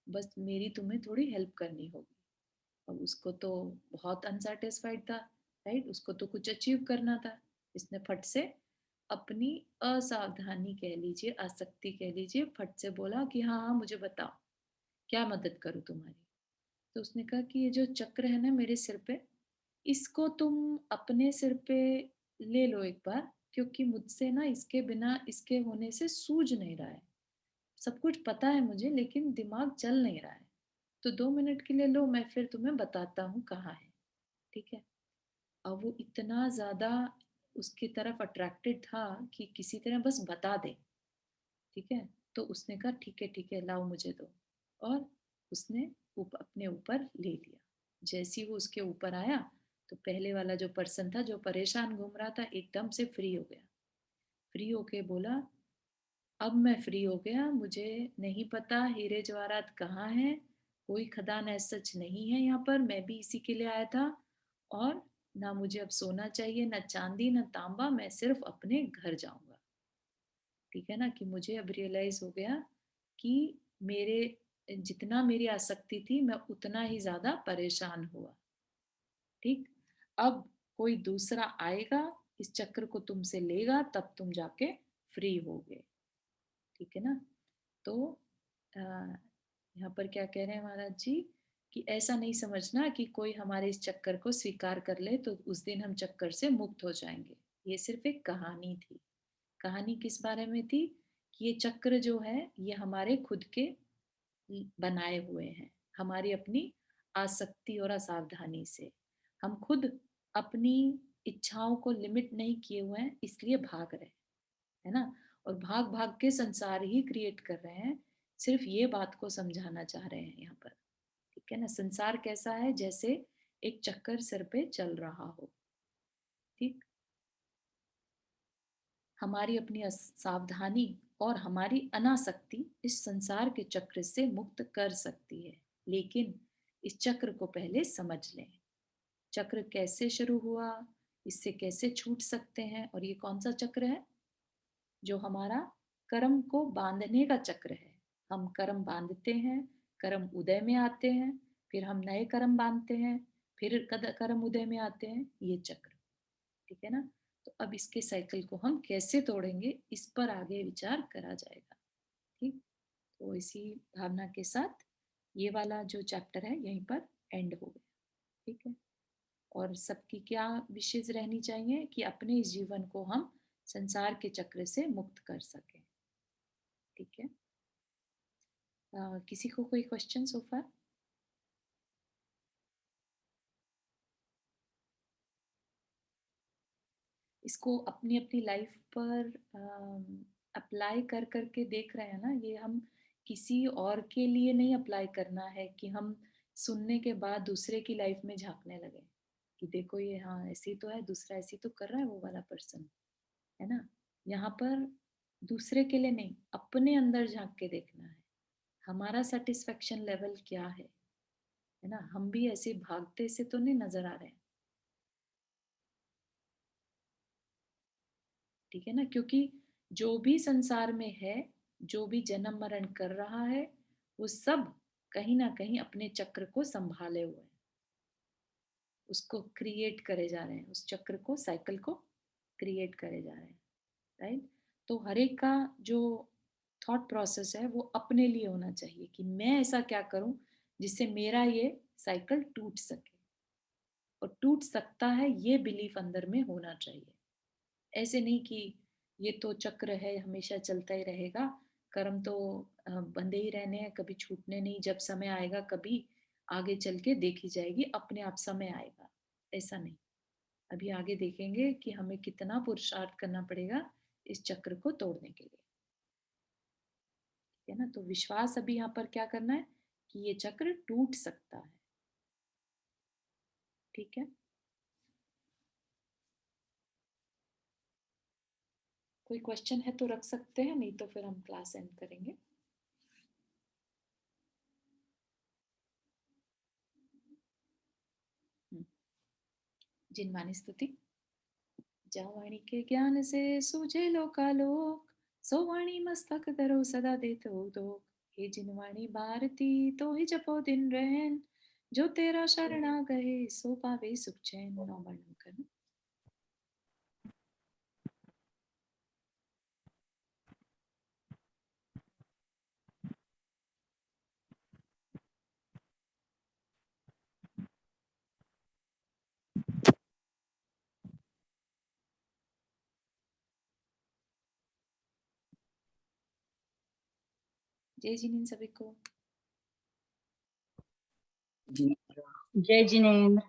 बस मेरी तुम्हें थोड़ी हेल्प करनी होगी। अब उसको तो बहुत अनसेटिस्फाइड था, राइट? उसको तो कुछ अचीव करना था। इसने फट से अपनी असावधानी कह लीजिए, आसक्ति कह लीजिए, फट से बोला कि हाँ हाँ मुझे बताओ, क्या मदद करूँ तुम्हारी? तो उसने कहा कि ये जो चक्र है ना मेरे सिर पे, इसको तुम अपने सिर पे ले लो एक बार, क्योंकि मुझसे ना इसके बिना, इसके होने से सूझ नहीं रहा है। सब कुछ पता है मुझे लेकिन दिमाग चल नहीं रहा है। तो 2 मिनट के लिए लो, मैं फिर तुम्हें बताता हूँ कहाँ है। ठीक है, अब वो इतना ज्यादा उसकी तरफ अट्रैक्टेड था कि किसी तरह बस बता दे। ठीक है, तो उसने कहा ठीक है लाओ मुझे दो, और उसने अपने ऊपर ले लिया। जैसे ही वो उसके ऊपर आया, तो पहले वाला जो पर्सन था जो परेशान घूम रहा था एकदम से फ्री हो गया। फ्री होके बोला, अब मैं फ्री हो गया, मुझे नहीं पता हीरे जवाहरात कहाँ है, कोई खदान ऐसा सच नहीं है यहाँ पर, मैं भी इसी के लिए आया था, और ना मुझे अब सोना चाहिए, ना चांदी ना तांबा, मैं सिर्फ अपने घर जाऊंगा। ठीक है ना, कि मुझे अब रियलाइज हो गया कि मेरे, जितना मेरी आसक्ति थी मैं उतना ही ज्यादा परेशान हुआ। ठीक, अब कोई दूसरा आएगा, इस चक्र को तुमसे लेगा, तब तुम जाके फ्री होगे। ठीक है ना? तो अ, यहाँ पर क्या कह रहे हैं महाराज जी, कि ऐसा नहीं समझना कि कोई हमारे इस चक्कर को स्वीकार कर ले तो उस दिन हम चक्कर से मुक्त हो जाएंगे। ये सिर्फ एक कहानी थी। कहानी किस बारे में थी? कि ये चक्र जो है ये हमारे खुद के बनाए हुए हैं, हमारी अपनी आसक्ति और असावधानी से। हम खुद अपनी इच्छाओं को लिमिट नहीं किए हुए हैं, इसलिए भाग रहे हैं, है ना? और भाग भाग के संसार ही क्रिएट कर रहे हैं। सिर्फ ये बात को समझाना चाह रहे हैं यहाँ पर। ठीक है ना? संसार कैसा है? जैसे एक चक्कर सिर पे चल रहा हो। ठीक, हमारी अपनी सावधानी और हमारी अनासक्ति इस संसार के चक्र से मुक्त कर सकती है, लेकिन इस चक्र को पहले समझ लें। चक्र कैसे शुरू हुआ, इससे कैसे छूट सकते हैं, और ये कौन सा चक्र है? जो हमारा कर्म को बांधने का चक्र है। हम कर्म बांधते हैं, कर्म उदय में आते हैं, फिर हम नए कर्म बांधते हैं, फिर कर्म उदय में आते हैं, ये चक्र। ठीक है ना? तो अब इसके साइकिल को हम कैसे तोड़ेंगे, इस पर आगे विचार करा जाएगा। ठीक, तो इसी भावना के साथ ये वाला जो चैप्टर है यहीं पर एंड हो गया। ठीक है, और सबकी क्या विशेष रहनी चाहिए कि अपने इस जीवन को हम संसार के चक्र से मुक्त कर सकें। ठीक है। किसी को कोई क्वेश्चन सो फार? इसको अपनी अपनी लाइफ पर अप्लाई कर करके देख रहे हैं ना, ये हम किसी और के लिए नहीं अप्लाई करना है कि हम सुनने के बाद दूसरे की लाइफ में झांकने लगे कि देखो ये हाँ ऐसे ही तो है, दूसरा ऐसे ही तो कर रहा है वो वाला पर्सन, है ना। यहाँ पर दूसरे के लिए नहीं, अपने अंदर झांक के देखना है हमारा सेटिस्फेक्शन लेवल क्या है ना। हम भी ऐसे भागते से तो नहीं नजर आ रहे हैं, ठीक है ना। क्योंकि जो भी संसार में है, जो भी जन्म मरण कर रहा है, वो सब कहीं ना कहीं अपने चक्र को संभाले हुए हैं, उसको क्रिएट करे जा रहे हैं, उस चक्र को, साइकिल को क्रिएट करे जा रहे हैं, राइट। तो हर एक का जो थॉट प्रोसेस है वो अपने लिए होना चाहिए कि मैं ऐसा क्या करूं जिससे मेरा ये साइकिल टूट सके, और टूट सकता है ये बिलीफ अंदर में होना चाहिए। ऐसे नहीं कि ये तो चक्र है हमेशा चलता ही रहेगा, कर्म तो बंधे ही रहने हैं, कभी छूटने नहीं, जब समय आएगा कभी आगे चल के देखी जाएगी, अपने आप समय आएगा। ऐसा नहीं, अभी आगे देखेंगे कि हमें कितना पुरुषार्थ करना पड़ेगा इस चक्र को तोड़ने के लिए, ठीक है ना। तो विश्वास अभी यहाँ पर क्या करना है कि ये चक्र टूट सकता है, ठीक है। कोई क्वेश्चन है तो रख सकते हैं, नहीं तो फिर हम क्लास एंड करेंगे। जिनवानी स्तुति। जा वाणी के ज्ञान से सूझे लोकालोक, सो वाणी मस्तक धरो सदा देतो दो। हे जिनवाणी भारती तो ही जपो दिन रहन, जो तेरा शरणा गए सो पावे सुख चैन। नौ वर्णन करना। जय जिन सभी को। जय जिनेन्द्र।